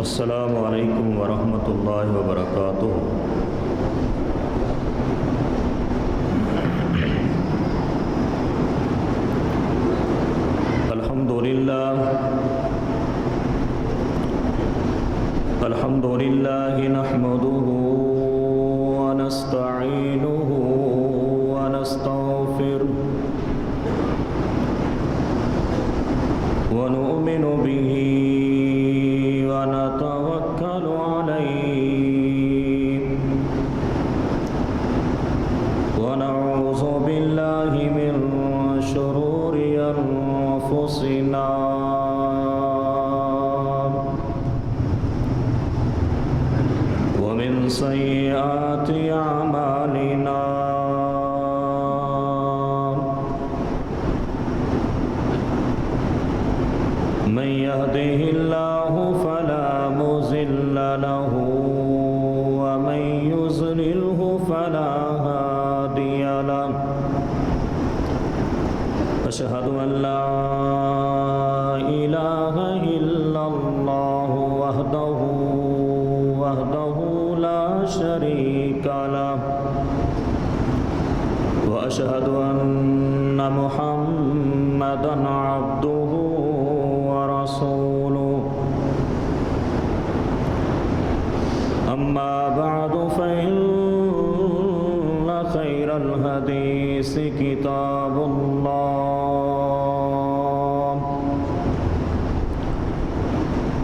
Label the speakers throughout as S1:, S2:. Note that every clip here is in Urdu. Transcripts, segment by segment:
S1: السلام علیکم ورحمۃ اللہ وبرکاتہ۔ الحمد للہ نحمده ونستعینه ونستغفره ونؤمن به ونتوكل عليه ونعوذ بالله من شرور أنفسنا ومن سيئات أعمالنا من يهده الله فلا مضل له ومن يضلله فلا هادي له أشهد أن لا إله إلا الله وحده لا شريك له وأشهد أن محمدا عبده ورسوله أما بعد فإن خير الحديث كتاب الله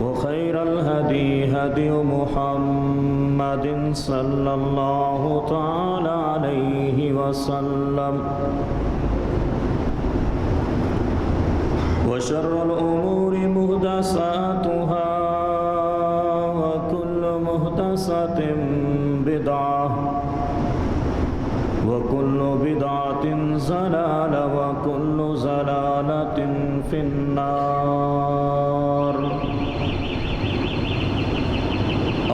S1: وخير الهدي هدي محمد صلى الله تعالى عليه وسلم وشر الأمور محدثاتها وكل محدثة بدعة وكل بدعة ضلالة وكل ضلالة في النار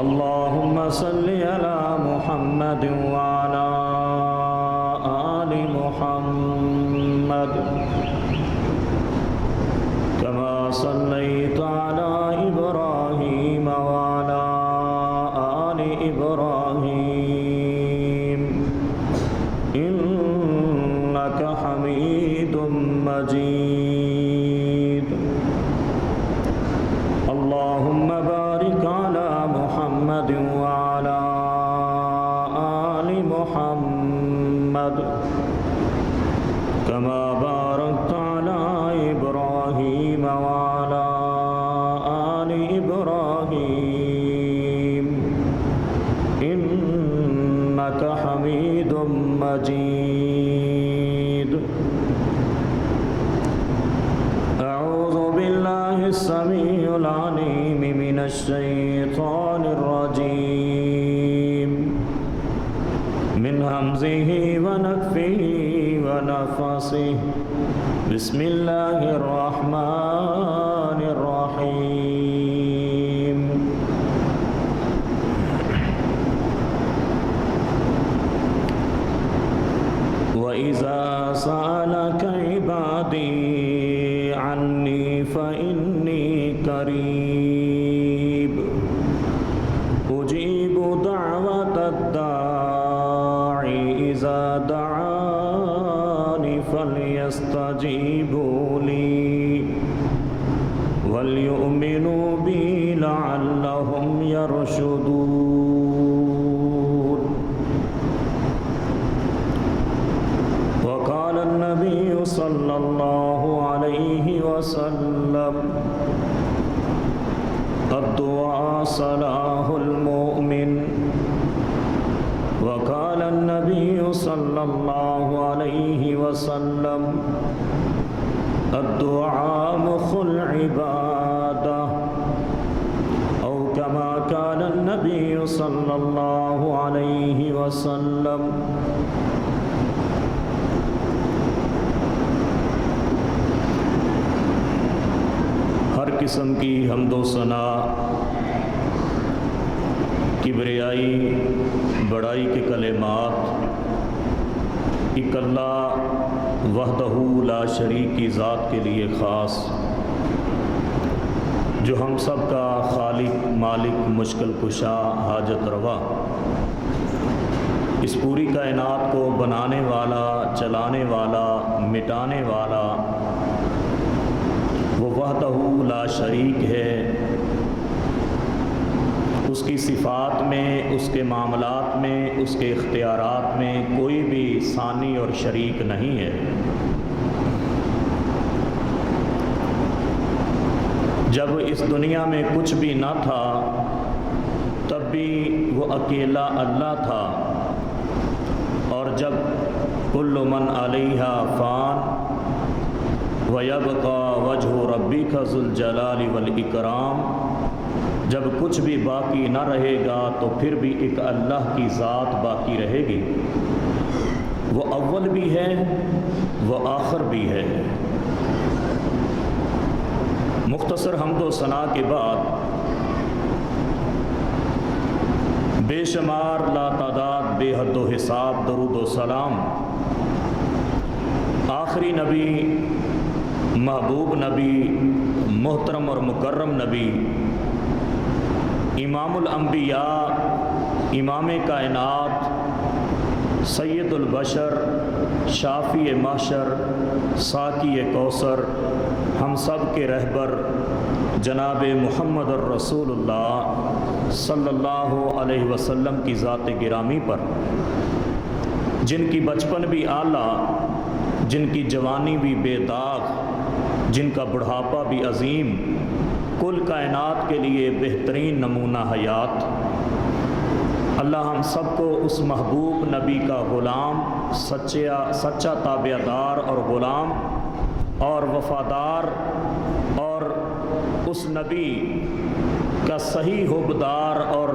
S1: اللهم صل على محمد وعلى آل محمد كما صليت على إبراهيم وعلى آل إبراهيم إنك حميد مجيد اللهم بارك على محمد وعلى آل محمد كما باركت على إبراهيم وعلى آل إبراهيم إنك حميد مجيد أعوذ بالله السميع العليم من الشيطان الرجيم من همزه ونفخه ونفثه بسم الله الرحمن الرحيم وإذا سألك عبادي عني فإني قريب أجيب دعوة الداعي إذا دعاني فليستجيبوا لي وليؤمنوا بي لعلهم يرشدون وقال النبي صلى الله عليه وسلم الدعاء صلاح المؤمن وقال النبي صلى الله عليه وسلم الدعاء مخ العبادة أو كما قال النبي صلى الله عليه وسلم ہر قسم کی حمد و ثنا کبریائی بڑائی کے کلمات ایک اللہ وحدہ لا شریک کی ذات کے لیے خاص جو ہم سب کا خالق، مالک، مشکل کشا، حاجت روا، اس پوری کائنات کو بنانے والا، چلانے والا، مٹانے والا، وہ وحدہ لا شریک ہے۔ اس کی صفات میں، اس کے معاملات میں، اس کے اختیارات میں کوئی بھی ثانی اور شریک نہیں ہے۔ جب اس دنیا میں کچھ بھی نہ تھا تب بھی وہ اکیلا اللہ تھا، اور جب کل من علیہا فان ویبقى وجہ ربک ذو الجلال والاکرام، جب کچھ بھی باقی نہ رہے گا تو پھر بھی ایک اللہ کی ذات باقی رہے گی۔ وہ اول بھی ہے، وہ آخر بھی ہے۔ مختصر حمد و ثنا کے بعد بے شمار لا تعداد بے حد و حساب درود و سلام آخری نبی، محبوب نبی، محترم اور مکرم نبی، امام الانبیاء، امام کائنات، سید البشر، شافی محشر، ساقی کوثر، ہم سب کے رہبر جناب محمد الرسول اللہ صلی اللہ علیہ وسلم کی ذات گرامی پر، جن کی بچپن بھی اعلیٰ، جن کی جوانی بھی بے داغ، جن کا بڑھاپا بھی عظیم، کل کائنات کے لیے بہترین نمونہ حیات۔ اللہ ہم سب کو اس محبوب نبی کا غلام، سچا تابع دار اور غلام اور وفادار، اور اس نبی کا صحیح حبدار اور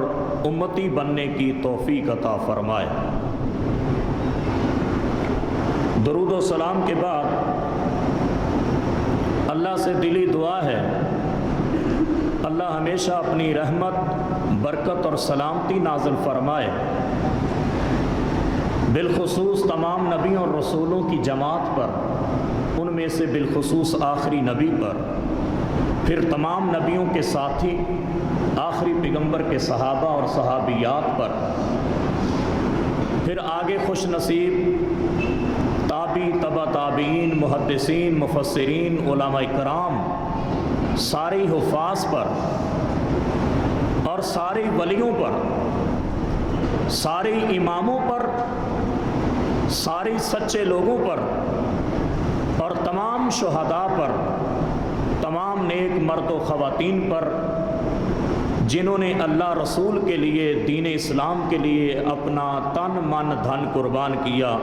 S1: امتی بننے کی توفیق عطا فرمائے۔ درود و سلام کے بعد اللہ سے دلی دعا ہے، اللہ ہمیشہ اپنی رحمت، برکت اور سلامتی نازل فرمائے، بالخصوص تمام نبیوں اور رسولوں کی جماعت پر، ان میں سے بالخصوص آخری نبی پر، پھر تمام نبیوں کے ساتھی، آخری پیغمبر کے صحابہ اور صحابیات پر، پھر آگے خوش نصیب تابعی، تبع تابعین، محدثین، مفسرین، علماء کرام، سارے حفاظ پر اور سارے ولیوں پر، سارے اماموں پر، سارے سچے لوگوں پر اور تمام شہداء پر، تمام نیک مرد و خواتین پر جنہوں نے اللہ رسول کے لیے، دین اسلام کے لیے اپنا تن من دھن قربان کیا۔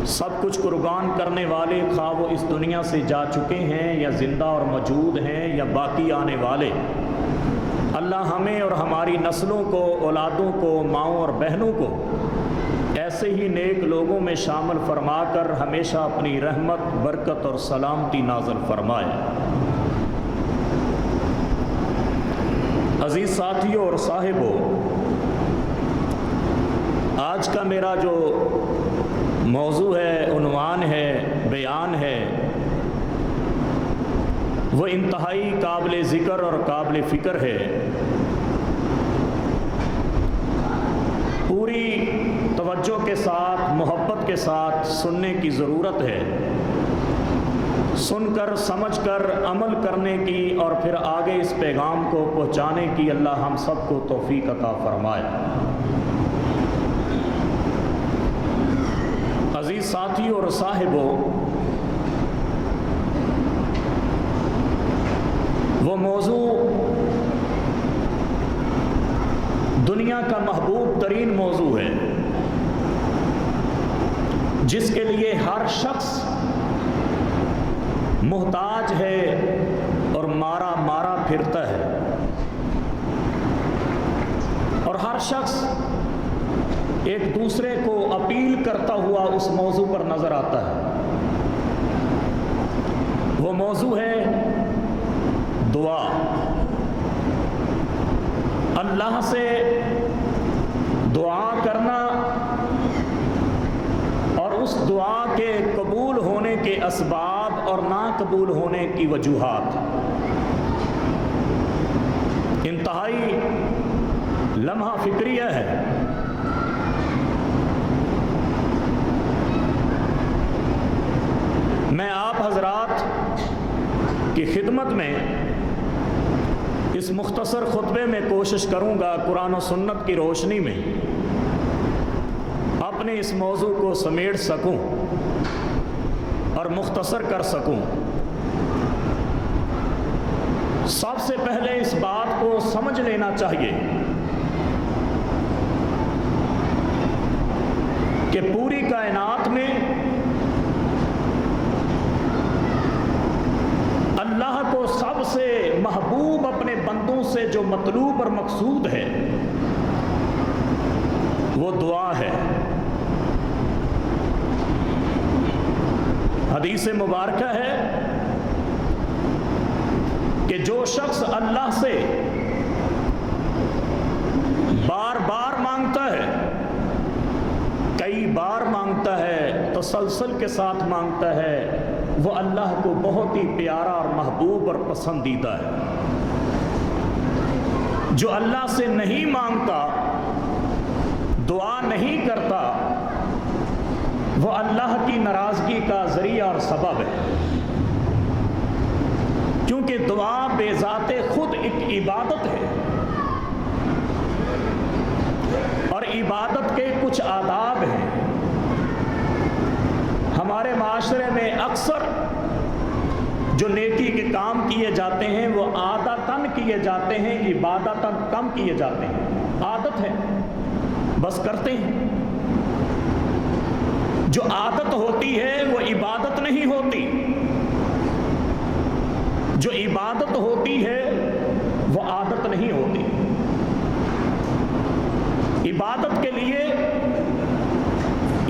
S1: سب کچھ قربان کرنے والے، خواہ وہ اس دنیا سے جا چکے ہیں یا زندہ اور موجود ہیں یا باقی آنے والے، اللہ ہمیں اور ہماری نسلوں کو، اولادوں کو، ماؤں اور بہنوں کو ایسے ہی نیک لوگوں میں شامل فرما کر ہمیشہ اپنی رحمت، برکت اور سلامتی نازل فرمائے۔ عزیز ساتھیوں اور صاحبوں، آج کا میرا جو موضوع ہے، عنوان ہے، بیان ہے، وہ انتہائی قابل ذکر اور قابل فکر ہے۔ پوری توجہ کے ساتھ، محبت کے ساتھ سننے کی ضرورت ہے، سن کر، سمجھ کر عمل کرنے کی اور پھر آگے اس پیغام کو پہنچانے کی اللہ ہم سب کو توفیق عطا فرمائے۔ عزیز ساتھیوں اور صاحبوں، وہ موضوع دنیا کا محبوب ترین موضوع ہے، جس کے لیے ہر شخص محتاج ہے اور مارا مارا پھرتا ہے، اور ہر شخص ایک دوسرے کو اپیل کرتا ہوا اس موضوع پر نظر آتا ہے۔ وہ موضوع ہے دعا۔ اللہ سے دعا کرنا اور اس دعا کے قبول ہونے کے اسباب اور نہ قبول ہونے کی وجوہات۔ لمحہ فکریہ ہے۔ میں آپ حضرات کی خدمت میں اس مختصر خطبے میں کوشش کروں گا قرآن و سنت کی روشنی میں اپنے اس موضوع کو سمیٹ سکوں اور مختصر کر سکوں۔ سب سے پہلے اس بات کو سمجھ لینا چاہیے کہ پوری کائنات میں اللہ کو سب سے محبوب اپنے بندوں سے جو مطلوب اور مقصود ہے وہ دعا ہے۔ حدیث مبارکہ ہے کہ جو شخص اللہ سے بار بار مانگتا ہے، کئی بار مانگتا ہے، تسلسل کے ساتھ مانگتا ہے، وہ اللہ کو بہت ہی پیارا اور محبوب اور پسندیدہ ہے۔ جو اللہ سے نہیں مانگتا، دعا نہیں کرتا، وہ اللہ کی ناراضگی کا ذریعہ اور سبب ہے، کیونکہ دعا بے ذات خود ایک عبادت ہے، اور عبادت کے کچھ آداب ہیں۔ ہمارے معاشرے میں اکثر جو نیکی کے کام کیے جاتے ہیں وہ عادتاً کیے جاتے ہیں، عبادتاً کم کیے جاتے ہیں۔ عادت ہے، بس کرتے ہیں۔ جو عادت ہوتی ہے وہ عبادت نہیں ہوتی، جو عبادت ہوتی ہے وہ عادت نہیں ہوتی۔ عبادت کے لیے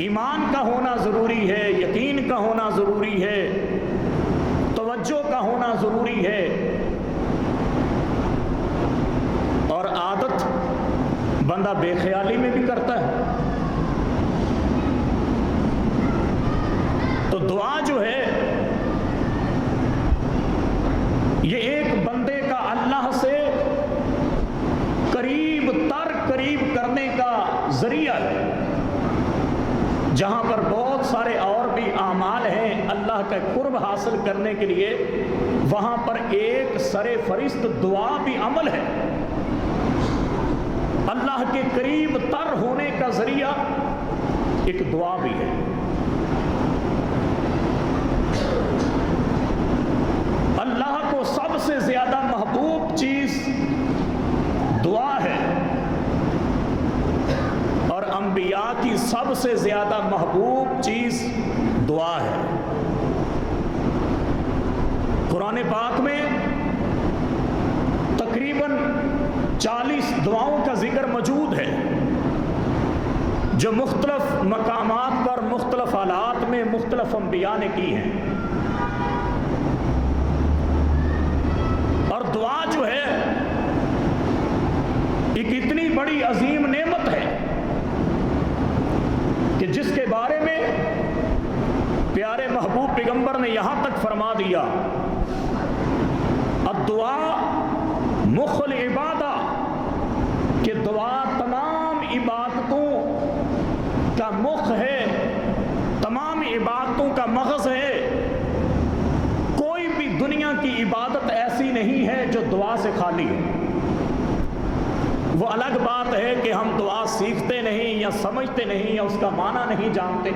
S1: ایمان کا ہونا ضروری ہے، یقین کا ہونا ضروری ہے، توجہ کا ہونا ضروری ہے، اور عادت بندہ بے خیالی میں بھی کرتا ہے۔ تو دعا جو ہے یہ ایک بندے کا اللہ سے قریب کرنے کا ذریعہ ہے۔ جہاں پر بہت سارے اور بھی اعمال ہیں اللہ کا قرب حاصل کرنے کے لیے، وہاں پر ایک سر فہرست دعا بھی عمل ہے۔ اللہ کے قریب تر ہونے کا ذریعہ ایک دعا بھی ہے۔ اللہ کو سب سے زیادہ محبوب چیز دعا ہے، اور انبیاء کی سب سے زیادہ محبوب چیز دعا ہے۔ قرآن پاک میں تقریباً 40 دعاؤں کا ذکر موجود ہے، جو مختلف مقامات پر مختلف حالات میں مختلف انبیاء نے کی ہیں۔ اور دعا جو ہے ایک اتنی بڑی عظیم نعمت ہے کہ جس کے بارے میں پیارے محبوب پیغمبر نے یہاں تک فرما دیا، الدعاء مخ العبادہ، کہ دعا تمام عبادتوں کا مخ ہے، تمام عبادتوں کا مغز ہے۔ کوئی بھی دنیا کی عبادت ایسی نہیں ہے جو دعا سے خالی ہے۔ وہ الگ بات ہے کہ ہم دعا سیکھتے نہیں یا سمجھتے نہیں یا اس کا معنی نہیں جانتے،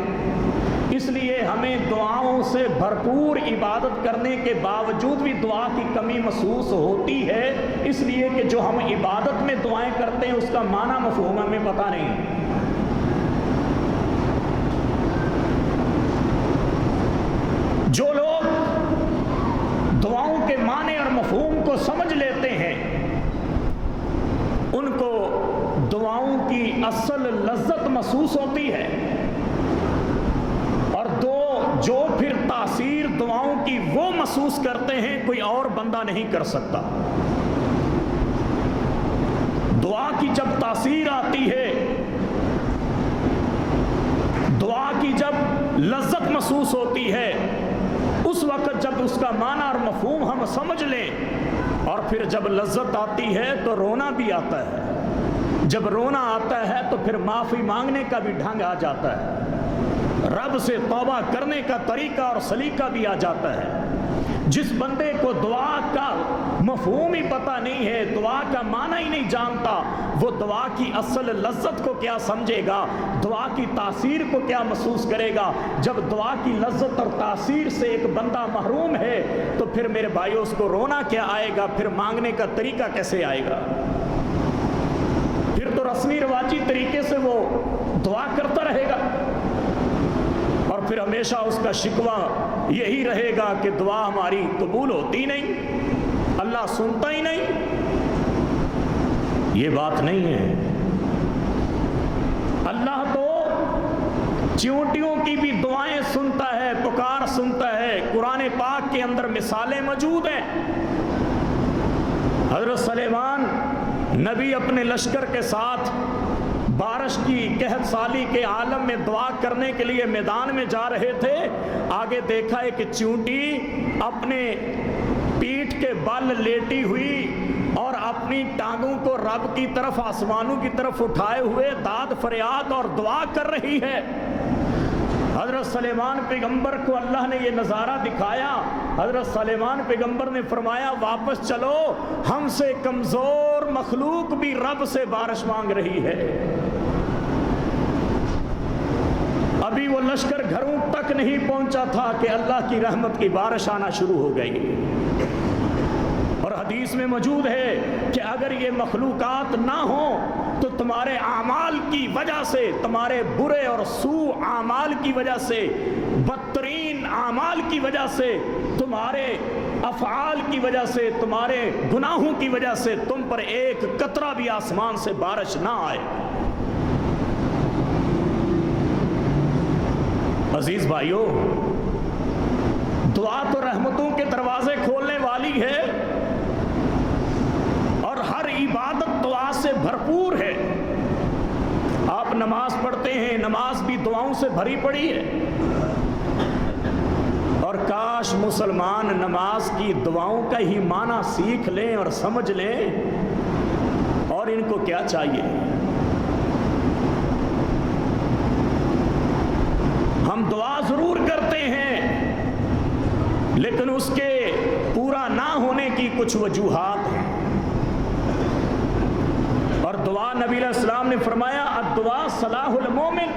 S1: اس لیے ہمیں دعاؤں سے بھرپور عبادت کرنے کے باوجود بھی دعا کی کمی محسوس ہوتی ہے، اس لیے کہ جو ہم عبادت میں دعائیں کرتے ہیں اس کا معنی مفہوم ہمیں پتہ نہیں۔ جو لوگ دعاؤں کے معنی اور مفہوم کو سمجھ لیتے ہیں ان کو دعاؤں کی اصل لذت محسوس ہوتی ہے، اور جو پھر تاثیر دعاؤں کی وہ محسوس کرتے ہیں کوئی اور بندہ نہیں کر سکتا۔ دعا کی جب تاثیر آتی ہے، دعا کی جب لذت محسوس ہوتی ہے، اس وقت جب اس کا معنی اور مفہوم ہم سمجھ لیں، اور پھر جب لذت آتی ہے تو رونا بھی آتا ہے۔ جب رونا آتا ہے تو پھر معافی مانگنے کا بھی ڈھنگ آ جاتا ہے، رب سے توبہ کرنے کا طریقہ اور سلیقہ بھی آ جاتا ہے۔ جس بندے کو دعا کا مفہوم ہی پتہ نہیں ہے، دعا کا معنی ہی نہیں جانتا، وہ دعا کی اصل لذت کو کیا سمجھے گا، دعا کی تاثیر کو کیا محسوس کرے گا؟ جب دعا کی لذت اور تاثیر سے ایک بندہ محروم ہے تو پھر میرے بھائیو اس کو رونا کیا آئے گا، پھر مانگنے کا طریقہ کیسے آئے گا؟ پھر تو رسمی رواجی طریقے سے وہ دعا کرتا رہے گا اور پھر ہمیشہ اس کا شکوہ یہی رہے گا کہ دعا ہماری قبول ہوتی نہیں، اللہ سنتا ہی نہیں۔ یہ بات نہیں ہے۔ اللہ تو چیونٹیوں کی بھی دعائیں سنتا ہے، پکار سنتا ہے۔ قرآن پاک کے اندر مثالیں موجود ہیں۔ حضرت سلیمان نبی اپنے لشکر کے ساتھ بارش کی قحط سالی کے عالم میں دعا کرنے کے لیے میدان میں جا رہے تھے۔ آگے دیکھا ایک چیونٹی اپنے پیٹھ کے بل لیٹی ہوئی اور اپنی ٹانگوں کو رب کی طرف، آسمانوں کی طرف اٹھائے ہوئے داد فریاد اور دعا کر رہی ہے۔ حضرت سلیمان پیغمبر کو اللہ نے یہ نظارہ دکھایا۔ حضرت سلیمان پیغمبر نے فرمایا واپس چلو، ہم سے کمزور مخلوق بھی رب سے بارش مانگ رہی ہے۔ ابھی وہ لشکر گھروں تک نہیں پہنچا تھا کہ اللہ کی رحمت کی بارش آنا شروع ہو گئی۔ اور حدیث میں موجود ہے کہ اگر یہ مخلوقات نہ ہوں تو تمہارے اعمال کی وجہ سے، تمہارے برے اور سوء اعمال کی وجہ سے، بدترین اعمال کی وجہ سے، تمہارے افعال کی وجہ سے، تمہارے گناہوں کی وجہ سے تم پر ایک قطرہ بھی آسمان سے بارش نہ آئے۔ عزیز بھائیو، دعا تو رحمتوں کے دروازے کھولنے والی ہے اور ہر عبادت دعا سے بھرپور ہے۔ آپ نماز پڑھتے ہیں، نماز بھی دعاؤں سے بھری پڑی ہے، اور کاش مسلمان نماز کی دعاؤں کا ہی معنی سیکھ لیں اور سمجھ لیں۔ اور ان کو کیا چاہیے؟ ہم دعا ضرور کرتے ہیں لیکن اس کے پورا نہ ہونے کی کچھ وجوہات ہیں، اور دعا نبی علیہ السلام نے فرمایا الدعاء صلاح المومن،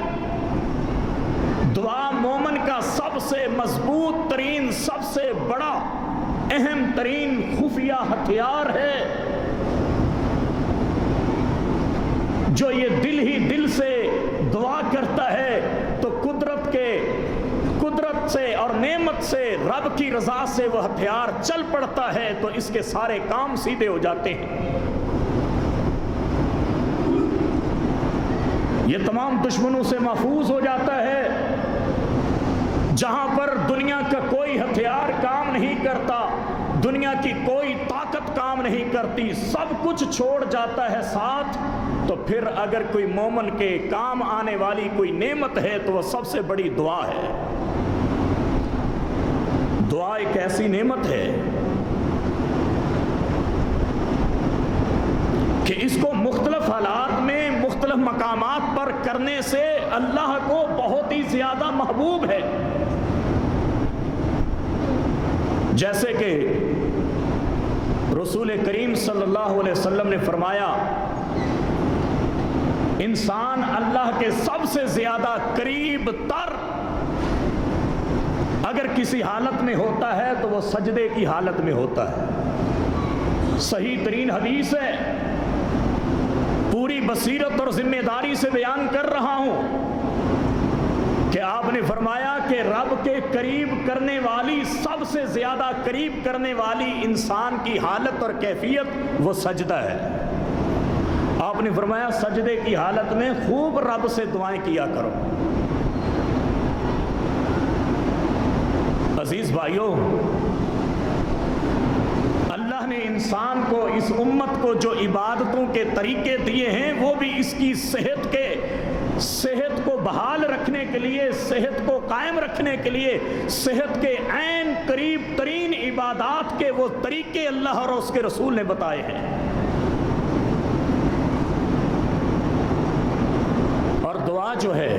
S1: دعا مومن کا سب سے مضبوط ترین، سب سے بڑا، اہم ترین خفیہ ہتھیار ہے۔ جو یہ دل ہی دل سے دعا کرتا ہے تو قدرت سے اور نعمت سے، رب کی رضا سے وہ ہتھیار چل پڑتا ہے تو اس کے سارے کام سیدھے ہو جاتے ہیں۔ یہ تمام دشمنوں سے محفوظ ہو جاتا ہے۔ جہاں پر دنیا کا کوئی ہتھیار کام نہیں کرتا، دنیا کی کوئی طاقت کام نہیں کرتی، سب کچھ چھوڑ جاتا ہے ساتھ، تو پھر اگر کوئی مومن کے کام آنے والی کوئی نعمت ہے تو وہ سب سے بڑی دعا ہے۔ دعا ایک ایسی نعمت ہے کہ اس کو مختلف حالات میں، مختلف مقامات پر کرنے سے اللہ کو بہت ہی زیادہ محبوب ہے۔ جیسے کہ رسول کریم صلی اللہ علیہ وسلم نے فرمایا انسان اللہ کے سب سے زیادہ قریب تر اگر کسی حالت میں ہوتا ہے تو وہ سجدے کی حالت میں ہوتا ہے۔ صحیح ترین حدیث ہے، پوری بصیرت اور ذمہ داری سے بیان کر رہا ہوں کہ آپ نے فرمایا کہ رب کے قریب کرنے والی، سب سے زیادہ قریب کرنے والی انسان کی حالت اور کیفیت وہ سجدہ ہے۔ آپ نے فرمایا سجدے کی حالت میں خوب رب سے دعائیں کیا کرو۔ عزیز بھائیو، اللہ نے انسان کو، اس امت کو جو عبادتوں کے طریقے دیے ہیں وہ بھی اس کی صحت کو بحال رکھنے کے لیے، صحت کو قائم رکھنے کے لیے، صحت کے عین قریب ترین عبادات کے وہ طریقے اللہ اور اس کے رسول نے بتائے ہیں۔ دعا جو ہے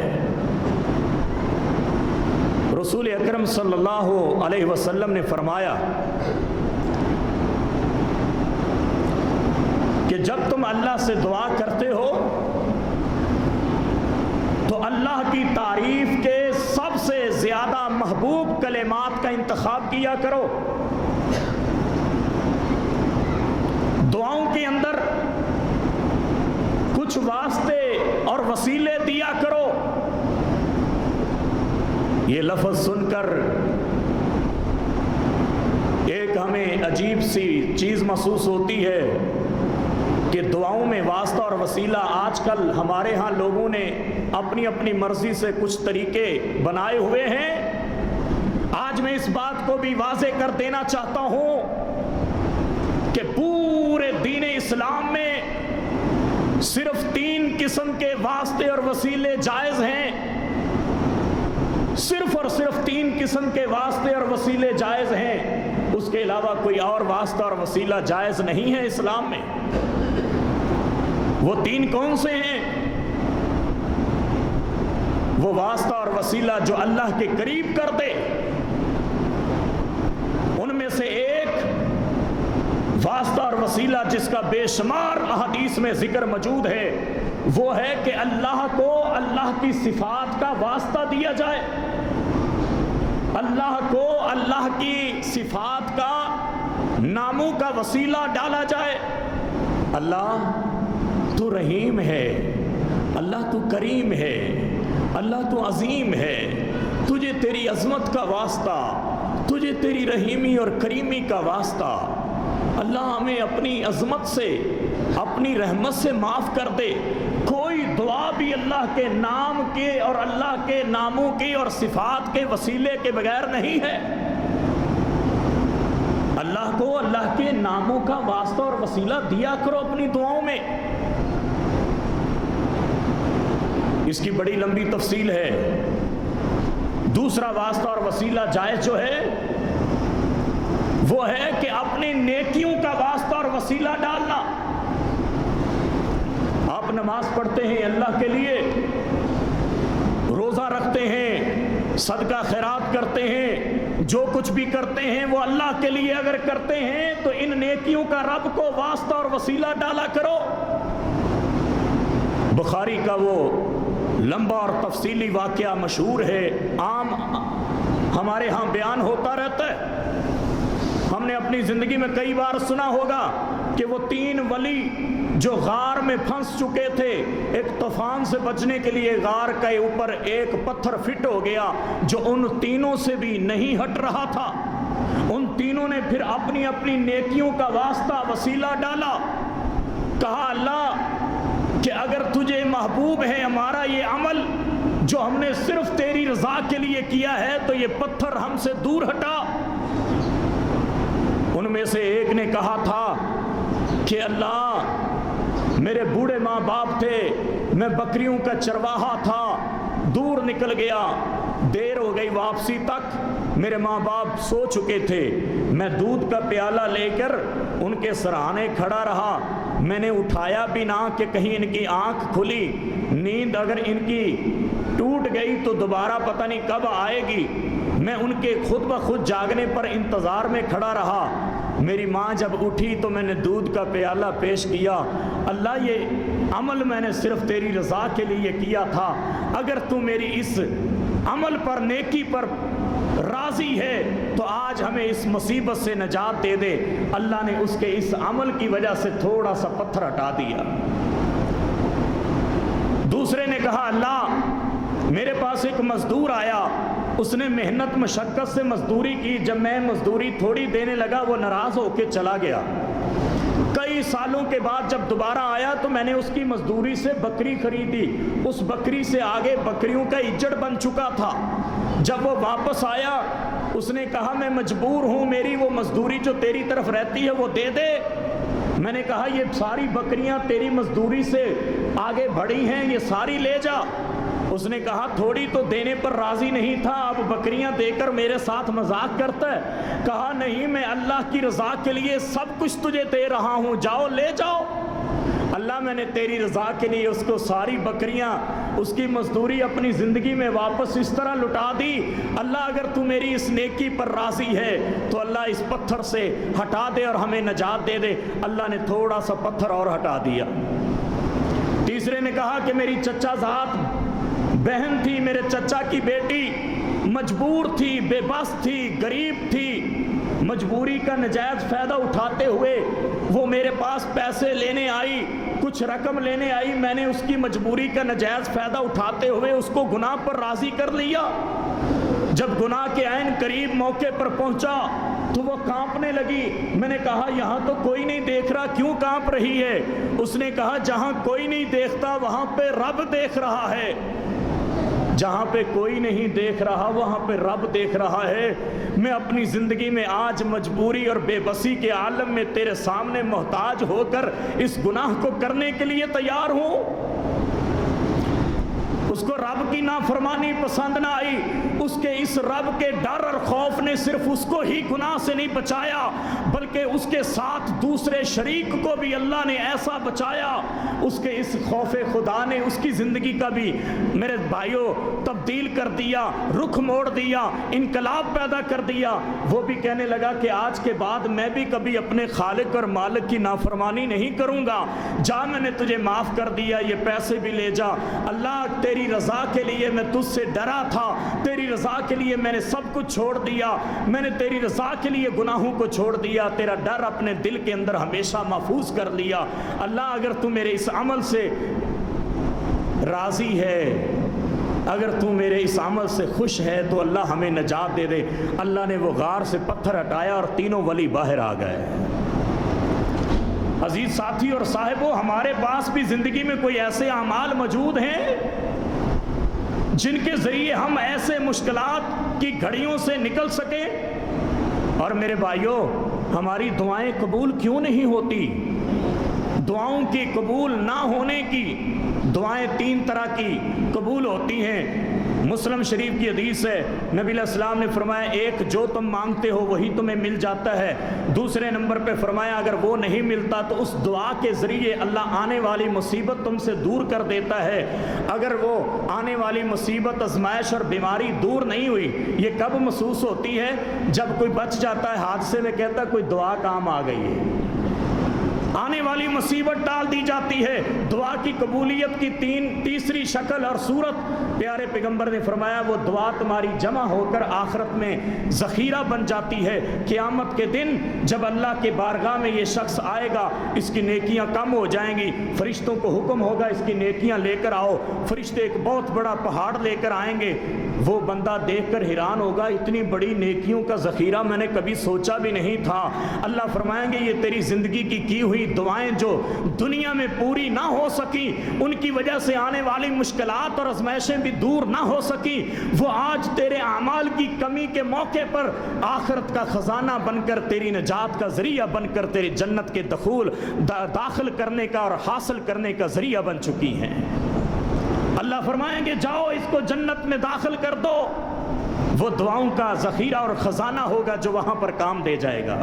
S1: رسول اکرم صلی اللہ علیہ وسلم نے فرمایا کہ جب تم اللہ سے دعا کرتے ہو تو اللہ کی تعریف کے سب سے زیادہ محبوب کلمات کا انتخاب کیا کرو. دعاؤں کے اندر کچھ واسطے اور وسیلے دیا کرو. یہ لفظ سن کر ایک ہمیں عجیب سی چیز محسوس ہوتی ہے کہ دعاؤں میں واسطہ اور وسیلہ آج کل ہمارے ہاں لوگوں نے اپنی اپنی مرضی سے کچھ طریقے بنائے ہوئے ہیں. آج میں اس بات کو بھی واضح کر دینا چاہتا ہوں کہ پورے دین اسلام میں صرف 3 قسم کے واسطے اور وسیلے جائز ہیں. صرف اور صرف 3 قسم کے واسطے اور وسیلے جائز ہیں. اس کے علاوہ کوئی اور واسطہ اور وسیلہ جائز نہیں ہے اسلام میں. وہ 3 کون سے ہیں؟ وہ واسطہ اور وسیلہ جو اللہ کے قریب کر دے. ان میں سے ایک واسطہ اور وسیلہ جس کا بے شمار احادیث میں ذکر موجود ہے وہ ہے کہ اللہ کو اللہ کی صفات کا واسطہ دیا جائے. اللہ کو اللہ کی صفات کا ناموں کا وسیلہ ڈالا جائے. اللہ تو رحیم ہے، اللہ تو کریم ہے، اللہ تو عظیم ہے. تجھے تیری عظمت کا واسطہ، تجھے تیری رحیمی اور کریمی کا واسطہ. اللہ ہمیں اپنی عظمت سے اپنی رحمت سے معاف کر دے. کوئی دعا بھی اللہ کے نام کے اور اللہ کے ناموں کی اور صفات کے وسیلے کے بغیر نہیں ہے. اللہ کو اللہ کے ناموں کا واسطہ اور وسیلہ دیا کرو اپنی دعاؤں میں. اس کی بڑی لمبی تفصیل ہے. دوسرا واسطہ اور وسیلہ جائز جو ہے وہ ہے کہ اپنی نیکیوں کا واسطہ اور وسیلہ ڈالنا. آپ نماز پڑھتے ہیں اللہ کے لیے، روزہ رکھتے ہیں، صدقہ خیرات کرتے ہیں، جو کچھ بھی کرتے ہیں وہ اللہ کے لیے اگر کرتے ہیں تو ان نیکیوں کا رب کو واسطہ اور وسیلہ ڈالا کرو. بخاری کا وہ لمبا اور تفصیلی واقعہ مشہور ہے، عام ہمارے ہاں بیان ہوتا رہتا ہے. ہم نے اپنی زندگی میں کئی بار سنا ہوگا کہ وہ 3 ولی جو غار میں پھنس چکے تھے، ایک طوفان سے بچنے کے لیے غار کے اوپر ایک پتھر فٹ ہو گیا جو ان تینوں سے بھی نہیں ہٹ رہا تھا. ان تینوں نے پھر اپنی اپنی نیکیوں کا واسطہ وسیلہ ڈالا. کہا اللہ کہ اگر تجھے محبوب ہے ہمارا یہ عمل جو ہم نے صرف تیری رضا کے لیے کیا ہے تو یہ پتھر ہم سے دور ہٹا. ان میں سے ایک نے کہا تھا کہ اللہ میرے بوڑھے ماں باپ تھے، میں بکریوں کا چرواہا تھا، دور نکل گیا، دیر ہو گئی واپسی تک، میرے ماں باپ سو چکے تھے، میں دودھ کا پیالہ لے کر ان کے سرہانے کھڑا رہا، میں نے اٹھایا بھی نہ کہ کہیں ان کی آنکھ کھلی. نیند اگر ان کی ٹوٹ گئی تو دوبارہ پتہ نہیں کب آئے گی. میں ان کے خود بخود جاگنے پر انتظار میں کھڑا رہا. میری ماں جب اٹھی تو میں نے دودھ کا پیالہ پیش کیا. اللہ یہ عمل میں نے صرف تیری رضا کے لیے کیا تھا، اگر تو میری اس عمل پر نیکی پر راضی ہے تو آج ہمیں اس مصیبت سے نجات دے دے. اللہ نے اس کے اس عمل کی وجہ سے تھوڑا سا پتھر ہٹا دیا. دوسرے نے کہا اللہ میرے پاس ایک مزدور آیا، اس نے محنت مشقت سے مزدوری کی، جب میں مزدوری تھوڑی دینے لگا وہ ناراض ہو کے چلا گیا. کئی سالوں کے بعد جب دوبارہ آیا تو میں نے اس کی مزدوری سے بکری خریدی. اس بکری سے آگے بکریوں کا اجڑ بن چکا تھا. جب وہ واپس آیا اس نے کہا میں مجبور ہوں، میری وہ مزدوری جو تیری طرف رہتی ہے وہ دے دے. میں نے کہا یہ ساری بکریاں تیری مزدوری سے آگے بڑھی ہیں، یہ ساری لے جا. اس نے کہا تھوڑی تو دینے پر راضی نہیں تھا، اب بکریاں دے کر میرے ساتھ مذاق کرتا ہے. کہا نہیں، میں اللہ کی رضا کے لیے سب کچھ تجھے دے رہا ہوں، جاؤ لے جاؤ. اللہ اللہ میں نے تیری رضا کے لیے اس کو ساری بکریاں، اس کی مزدوری اپنی زندگی میں واپس اس طرح لٹا دی۔ اللہ اگر تو میری اس نیکی پر راضی ہے تو اللہ اس پتھر سے ہٹا دے اور ہمیں نجات دے دے۔ اللہ نے تھوڑا سا پتھر اور ہٹا دیا۔ تیسرے نے کہا کہ میری چچا زاد بہن تھی، میرے چچا کی بیٹی مجبور تھی، بے بس تھی، غریب تھی، مجبوری کا نجائز فائدہ اٹھاتے ہوئے وہ میرے پاس پیسے لینے آئی، کچھ رقم لینے آئی، میں نے اس کی مجبوری کا نجائز فائدہ اٹھاتے ہوئے اس کو گناہ پر راضی کر لیا۔ جب گناہ کے عین قریب موقع پر پہنچا تو وہ کانپنے لگی۔ میں نے کہا یہاں تو کوئی نہیں دیکھ رہا، کیوں کانپ رہی ہے؟ اس نے کہا جہاں کوئی نہیں دیکھتا وہاں پہ رب دیکھ رہا ہے، جہاں پہ کوئی نہیں دیکھ رہا وہاں پہ رب دیکھ رہا ہے۔ میں اپنی زندگی میں آج مجبوری اور بے بسی کے عالم میں تیرے سامنے محتاج ہو کر اس گناہ کو کرنے کے لیے تیار ہوں۔ اس کو رب کی نافرمانی پسند نہ آئی، اس کے اس رب کے ڈر اور خوف نے صرف اس کو ہی گناہ سے نہیں بچایا بلکہ اس کے ساتھ دوسرے شریک کو بھی اللہ نے ایسا بچایا۔ اس کے اس خوف خدا نے اس کی زندگی کا بھی میرے بھائیوں تبدیل کر دیا، رخ موڑ دیا، انقلاب پیدا کر دیا۔ وہ بھی کہنے لگا کہ آج کے بعد میں بھی کبھی اپنے خالق اور مالک کی نافرمانی نہیں کروں گا۔ جا میں نے تجھے معاف کر دیا، یہ پیسے بھی لے جا۔ اللہ تیری رضا کے لیے میں تجھ سے ڈرا تھا، تیری رضا کے لیے میں نے سب کچھ چھوڑ دیا، میں نے تیری رضا کے لیے گناہوں کو چھوڑ دیا، تیرا ڈر اپنے دل کے اندر ہمیشہ محفوظ کر لیا۔ اللہ اگر تو میرے اس عمل سے راضی ہے، اگر تو میرے اس عمل سے خوش ہے تو اللہ ہمیں نجات دے دے۔ اللہ نے وہ غار سے پتھر ہٹایا اور تینوں ولی باہر آ گئے۔ عزیز ساتھی اور صاحبوں، ہمارے پاس بھی زندگی میں کوئی ایسے اعمال موجود ہیں جن کے ذریعے ہم ایسے مشکلات کی گھڑیوں سے نکل سکیں۔ اور میرے بھائیوں، ہماری دعائیں قبول کیوں نہیں ہوتی؟ دعاؤں کی قبول نہ ہونے کی دعائیں تین طرح کی قبول ہوتی ہیں۔ مسلم شریف کی حدیث ہے، نبی علیہ السلام نے فرمایا ایک جو تم مانگتے ہو وہی تمہیں مل جاتا ہے۔ دوسرے نمبر پہ فرمایا اگر وہ نہیں ملتا تو اس دعا کے ذریعے اللہ آنے والی مصیبت تم سے دور کر دیتا ہے۔ اگر وہ آنے والی مصیبت، آزمائش اور بیماری دور نہیں ہوئی، یہ کب محسوس ہوتی ہے؟ جب کوئی بچ جاتا ہے حادثے میں، کہتا ہے کوئی دعا کام آ گئی ہے۔ آنے والی مصیبت ٹال دی جاتی ہے۔ دعا کی قبولیت کی تیسری شکل اور صورت پیارے پیغمبر نے فرمایا وہ دعا تمہاری جمع ہو کر آخرت میں ذخیرہ بن جاتی ہے۔ قیامت کے دن جب اللہ کے بارگاہ میں یہ شخص آئے گا، اس کی نیکیاں کم ہو جائیں گی، فرشتوں کو حکم ہوگا اس کی نیکیاں لے کر آؤ۔ فرشتے ایک بہت بڑا پہاڑ لے کر آئیں گے۔ وہ بندہ دیکھ کر حیران ہوگا اتنی بڑی نیکیوں کا ذخیرہ میں نے کبھی سوچا بھی نہیں تھا۔ اللہ فرمائیں گے یہ تیری زندگی کی ہوئی دعائیں جو دنیا میں پوری نہ ہو سکی، ان کی وجہ سے آنے والی مشکلات اور آزمائشیں بھی دور نہ ہو سکی، وہ آج تیرے اعمال کی کمی کے موقع پر آخرت کا خزانہ بن کر، تیری نجات کا ذریعہ بن کر، تیری جنت کے داخل کرنے کا اور حاصل کرنے کا ذریعہ بن چکی ہیں۔ اللہ فرمائیں گے جاؤ اس کو جنت میں داخل کر دو۔ وہ دعاؤں کا ذخیرہ اور خزانہ ہوگا جو وہاں پر کام دے جائے گا۔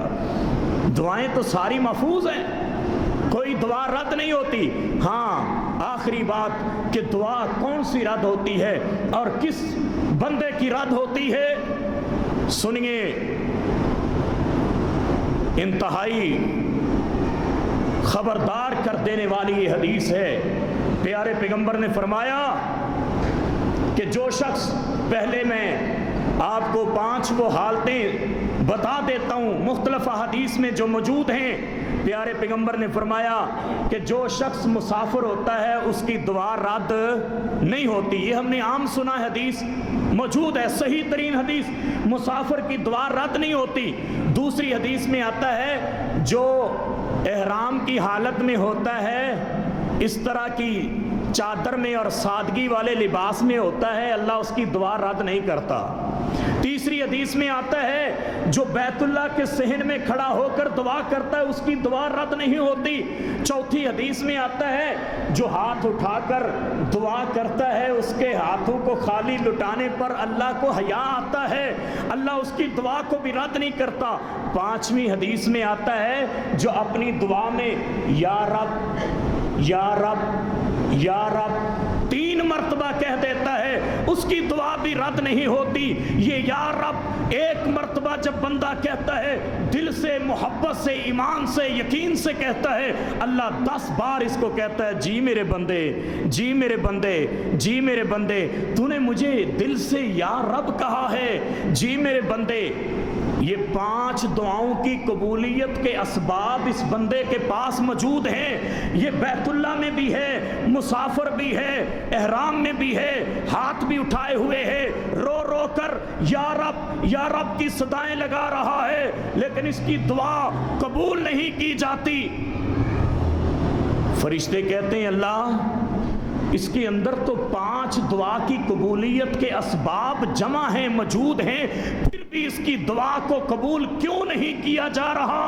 S1: دعائیں تو ساری محفوظ ہیں، کوئی دعا رد نہیں ہوتی۔ ہاں آخری بات کہ دعا کون سی رد ہوتی ہے اور کس بندے کی رد ہوتی ہے، سنیے، انتہائی خبردار کر دینے والی یہ حدیث ہے۔ پیارے پیغمبر نے فرمایا کہ جو شخص، پہلے میں آپ کو 5 وہ حالتیں بتا دیتا ہوں مختلف حدیث میں جو موجود ہیں۔ پیارے پیغمبر نے فرمایا کہ جو شخص مسافر ہوتا ہے اس کی دعا رد نہیں ہوتی۔ یہ ہم نے عام سنا ہے، حدیث موجود ہے، صحیح ترین حدیث، مسافر کی دعا رد نہیں ہوتی۔ دوسری حدیث میں آتا ہے جو احرام کی حالت میں ہوتا ہے، اس طرح کی چادر میں اور سادگی والے لباس میں ہوتا ہے، اللہ اس کی دعا رد نہیں کرتا۔ تیسری حدیث میں آتا ہے جو بیت اللہ کے صحن میں کھڑا ہو کر دعا کرتا ہے اس کی دعا رد نہیں ہوتی۔ چوتھی حدیث میں آتا ہے جو ہاتھ اٹھا کر دعا کرتا ہے اس کے ہاتھوں کو خالی لٹانے پر اللہ کو حیا آتا ہے، اللہ اس کی دعا کو بھی رد نہیں کرتا۔ پانچویں حدیث میں آتا ہے جو اپنی دعا میں یا رب یا رب یا رب 3 مرتبہ کہہ دیتا ہے، اس کی دعا بھی رد نہیں ہوتی۔ یہ یا رب 1 مرتبہ جب بندہ کہتا ہے، دل سے، محبت سے، ایمان سے، یقین سے کہتا ہے، اللہ 10 بار اس کو کہتا ہے، جی میرے بندے، جی میرے بندے، جی میرے بندے، تو نے مجھے دل سے یا رب کہا ہے، جی میرے بندے۔ یہ 5 دعاؤں کی قبولیت کے اسباب اس بندے کے پاس موجود ہیں۔ یہ بیت اللہ میں بھی ہے، مسافر بھی ہے، احرام میں بھی ہے، ہاتھ بھی اٹھائے ہوئے ہے، رو رو کر یا رب کی صدائیں لگا رہا ہے، لیکن اس کی دعا قبول نہیں کی جاتی۔ فرشتے کہتے ہیں اللہ اس کے اندر تو 5 دعا کی قبولیت کے اسباب جمع ہیں، موجود ہیں، پھر بھی اس کی دعا کو قبول کیوں نہیں کیا جا رہا؟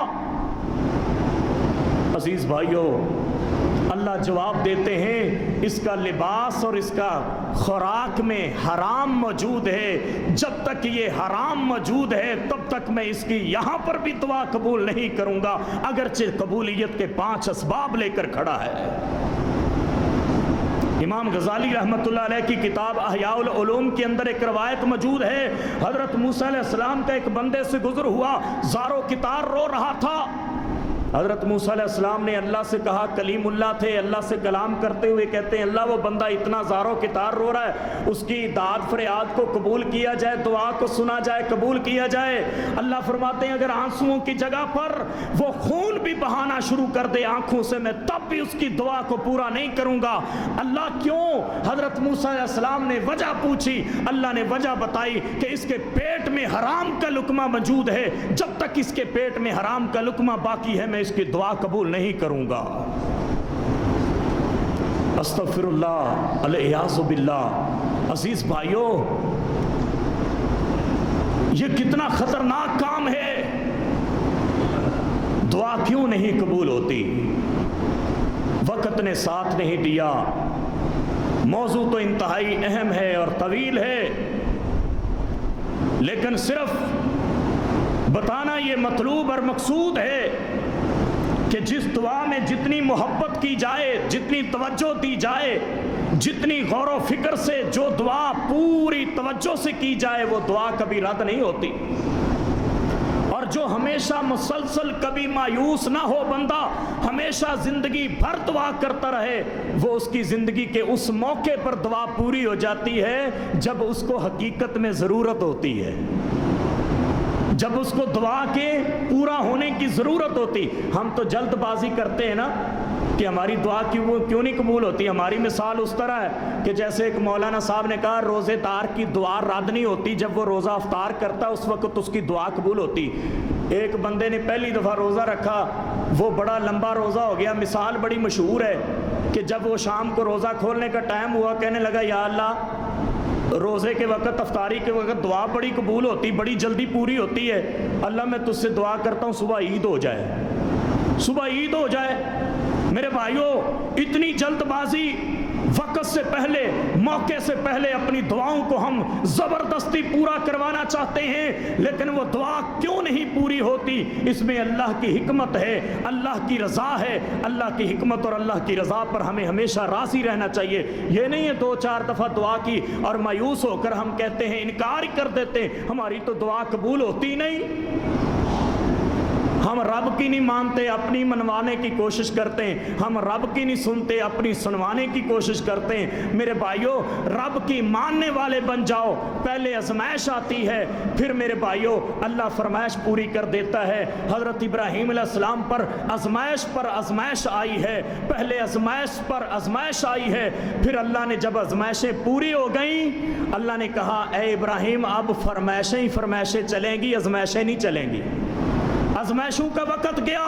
S1: عزیز بھائیو، اللہ جواب دیتے ہیں، اس کا لباس اور اس کا خوراک میں حرام موجود ہے، جب تک یہ حرام موجود ہے تب تک میں اس کی یہاں پر بھی دعا قبول نہیں کروں گا، اگرچہ قبولیت کے 5 اسباب لے کر کھڑا ہے۔ امام غزالی رحمۃ اللہ علیہ کی کتاب احیاء العلوم کے اندر ایک روایت موجود ہے، حضرت موسیٰ علیہ السلام کا ایک بندے سے گزر ہوا، زار و کتار رو رہا تھا۔ حضرت موسیٰ علیہ السلام نے اللہ سے کہا، کلیم اللہ تھے، اللہ سے کلام کرتے ہوئے کہتے ہیں، اللہ وہ بندہ اتنا زار و کتار رو رہا ہے، اس کی داد فریاد کو قبول کیا جائے، دعا کو سنا جائے، قبول کیا جائے۔ اللہ فرماتے ہیں اگر آنسوؤں کی جگہ پر وہ خون بھی بہانا شروع کر دے آنکھوں سے، میں تب بھی اس کی دعا کو پورا نہیں کروں گا۔ اللہ کیوں؟ حضرت موسیٰ علیہ السلام نے وجہ پوچھی، اللہ نے وجہ بتائی کہ اس کے پیٹ میں حرام کا لقمہ موجود ہے، جب تک اس کے پیٹ میں حرام کا لقمہ باقی ہے میں اس کی دعا قبول نہیں کروں گا۔ استغفر اللہ، الیاذ باللہ۔ عزیز بھائیو، یہ کتنا خطرناک کام ہے۔ دعا کیوں نہیں قبول ہوتی؟ وقت نے ساتھ نہیں دیا۔ موضوع تو انتہائی اہم ہے اور طویل ہے، لیکن صرف بتانا یہ مطلوب اور مقصود ہے کہ جس دعا میں جتنی محبت کی جائے، جتنی توجہ دی جائے، جتنی غور و فکر سے جو دعا پوری توجہ سے کی جائے، وہ دعا کبھی رد نہیں ہوتی۔ اور جو ہمیشہ مسلسل کبھی مایوس نہ ہو بندہ، ہمیشہ زندگی بھر دعا کرتا رہے، وہ اس کی زندگی کے اس موقع پر دعا پوری ہو جاتی ہے جب اس کو حقیقت میں ضرورت ہوتی ہے، جب اس کو دعا کے پورا ہونے کی ضرورت ہوتی۔ ہم تو جلد بازی کرتے ہیں نا کہ ہماری دعا کیوں نہیں قبول ہوتی۔ ہماری مثال اس طرح ہے کہ جیسے ایک مولانا صاحب نے کہا، روزے دار کی دعا رد نہیں ہوتی، جب وہ روزہ افطار کرتا اس وقت اس کی دعا قبول ہوتی۔ ایک بندے نے پہلی دفعہ روزہ رکھا، وہ بڑا لمبا روزہ ہو گیا۔ مثال بڑی مشہور ہے کہ جب وہ شام کو روزہ کھولنے کا ٹائم ہوا، کہنے لگا یا اللہ روزے کے وقت، افطاری کے وقت دعا بڑی قبول ہوتی، بڑی جلدی پوری ہوتی ہے، اللہ میں تجھ سے دعا کرتا ہوں صبح عید ہو جائے، صبح عید ہو جائے۔ میرے بھائیوں، اتنی جلد بازی، وقت سے پہلے، موقع سے پہلے اپنی دعاؤں کو ہم زبردستی پورا کروانا چاہتے ہیں، لیکن وہ دعا کیوں نہیں پوری ہوتی؟ اس میں اللہ کی حکمت ہے، اللہ کی رضا ہے۔ اللہ کی حکمت اور اللہ کی رضا پر ہمیں ہمیشہ راضی رہنا چاہیے۔ یہ نہیں ہے 2-4 دفعہ دعا کی اور مایوس ہو کر ہم کہتے ہیں، انکار کر دیتے ہیں، ہماری تو دعا قبول ہوتی نہیں۔ ہم رب کی نہیں مانتے، اپنی منوانے کی کوشش کرتے ہیں، ہم رب کی نہیں سنتے، اپنی سنوانے کی کوشش کرتے ہیں۔ میرے بھائیوں، رب کی ماننے والے بن جاؤ۔ پہلے آزمائش آتی ہے، پھر میرے بھائیوں اللہ فرمائش پوری کر دیتا ہے۔ حضرت ابراہیم علیہ السلام پر آزمائش آئی ہے، پہلے آزمائش پر آزمائش آئی ہے، پھر اللہ نے جب آزمائشیں پوری ہو گئیں، اللہ نے کہا اے ابراہیم اب فرمائشیں ہی فرمائشیں چلیں گی، آزمائشیں نہیں چلیں گی۔ آزمائشوں کا وقت گیا،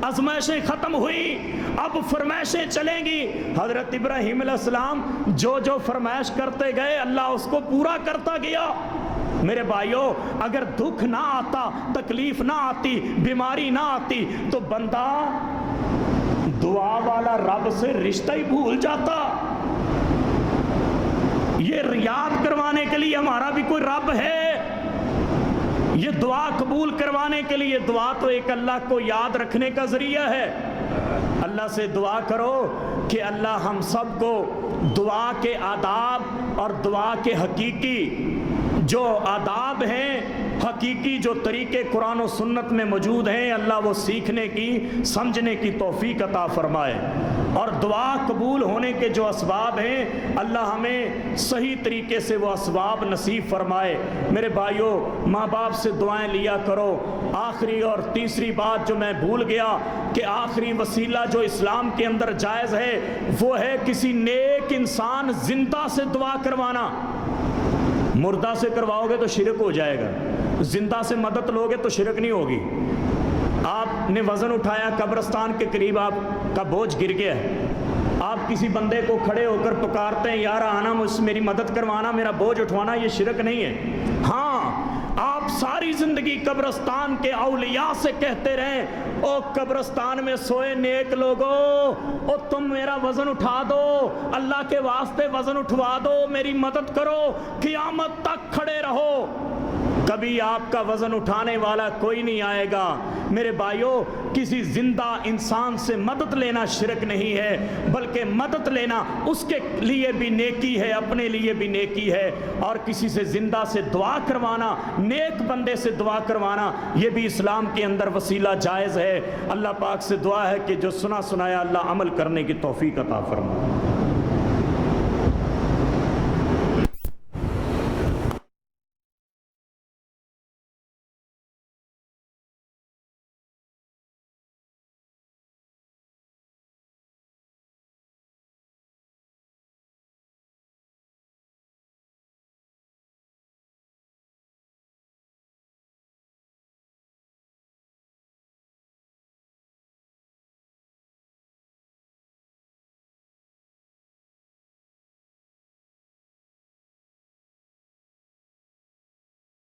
S1: آزمائشیں ختم ہوئی، اب فرمائشیں چلیں گی۔ حضرت ابراہیم علیہ السلام جو فرمائش کرتے گئے، اللہ اس کو پورا کرتا گیا۔ میرے بھائیوں، اگر دکھ نہ آتا، تکلیف نہ آتی، بیماری نہ آتی، تو بندہ دعا والا رب سے رشتہ ہی بھول جاتا۔ یہ یاد کروانے کے لیے ہمارا بھی کوئی رب ہے، یہ دعا قبول کروانے کے لیے۔ دعا تو ایک اللہ کو یاد رکھنے کا ذریعہ ہے۔ اللہ سے دعا کرو کہ اللہ ہم سب کو دعا کے آداب اور دعا کے حقیقی جو آداب ہیں، حقیقی جو طریقے قرآن و سنت میں موجود ہیں، اللہ وہ سیکھنے کی سمجھنے کی توفیق عطا فرمائے، اور دعا قبول ہونے کے جو اسباب ہیں اللہ ہمیں صحیح طریقے سے وہ اسباب نصیب فرمائے۔ میرے بھائیوں، ماں باپ سے دعائیں لیا کرو۔ آخری اور تیسری بات جو میں بھول گیا کہ آخری وسیلہ جو اسلام کے اندر جائز ہے وہ ہے کسی نیک انسان زندہ سے دعا کروانا۔ مردہ سے کرواؤ گے تو شرک ہو جائے گا، زندہ سے مدد لوگے تو شرک نہیں ہوگی۔ آپ نے وزن اٹھایا، قبرستان کے قریب آپ کا بوجھ گر گیا ہے، آپ کسی بندے کو کھڑے ہو کر پکارتے ہیں یار آنا میری مدد کروانا، میرا بوجھ اٹھوانا، یہ شرک نہیں ہے۔ ہاں، آپ ساری زندگی قبرستان کے اولیاء سے کہتے رہیں او قبرستان میں سوئے نیک لوگو، او تم میرا وزن اٹھا دو، اللہ کے واسطے وزن اٹھوا دو، میری مدد کرو، قیامت تک کھڑے رہو، کبھی آپ کا وزن اٹھانے والا کوئی نہیں آئے گا۔ میرے بھائیوں، کسی زندہ انسان سے مدد لینا شرک نہیں ہے، بلکہ مدد لینا اس کے لیے بھی نیکی ہے، اپنے لیے بھی نیکی ہے، اور کسی سے زندہ سے دعا کروانا، نیک بندے سے دعا کروانا، یہ بھی اسلام کے اندر وسیلہ جائز ہے۔ اللہ پاک سے دعا ہے کہ جو سنا سنایا اللہ عمل کرنے کی توفیق عطا فرمائے۔